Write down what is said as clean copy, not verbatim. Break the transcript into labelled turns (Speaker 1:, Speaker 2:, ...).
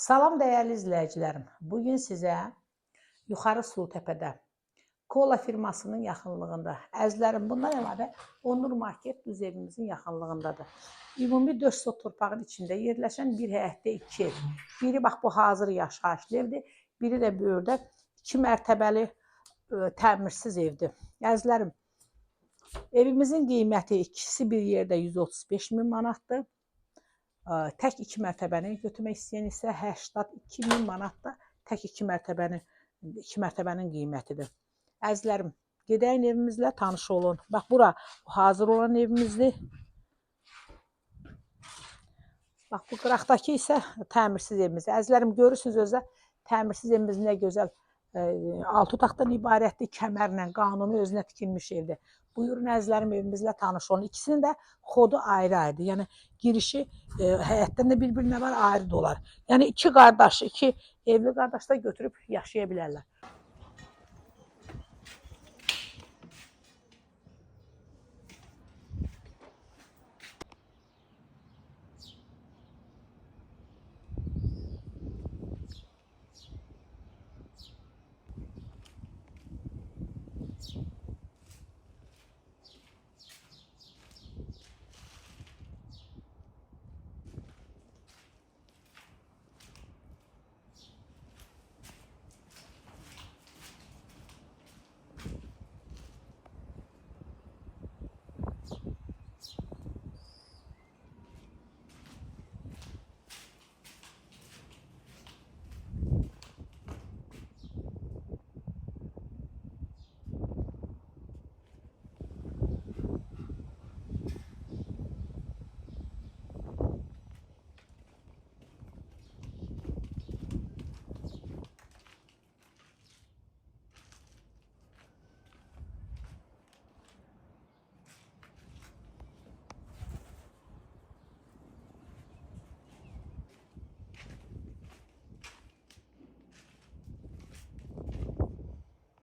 Speaker 1: Salam dəyərli izləyicilərim. Bugün sizə Yuxarı Sultəpədə Kola firmasının yaxınlığında, əzlərim bundan əlavə Onur Market düz evimizin yaxınlığındadır. Ümumi 4 sot torpağın içində yerləşən bir həyətdə 2 ev. Biri bax bu hazır yaşayışlı evdir, biri də böyürdə 2 mərtəbəli təmirsiz evdir. Əzlərim, evimizin qiyməti ikisi bir yerdə 135 min manatdır. Tək 2 mərtəbəni götürmək istəyən isə 82 min manat da tək 2 mərtəbənin qiymətidir. Əzlərim, gedəyin evimizlə tanış olun. Bax, bura hazır olan evimizdir. Bax, bu qıraqdakı isə təmirsiz evimizdir. Əzlərim, görürsünüz özə təmirsiz evimiz nə gözəl 6 otaqdan ibarətdir, kəmərlə, qanuni özünə tikilmiş evdir. Buyurun əzlərim, evimizlə tanış olun. İkisinin də xodu ayrı-ayrıdır. Yəni girişi həyətdən də bir-birinə var, ayrı da olar. Yəni iki qardaş, iki evli qardaş da götürüb yaşaya bilərlər.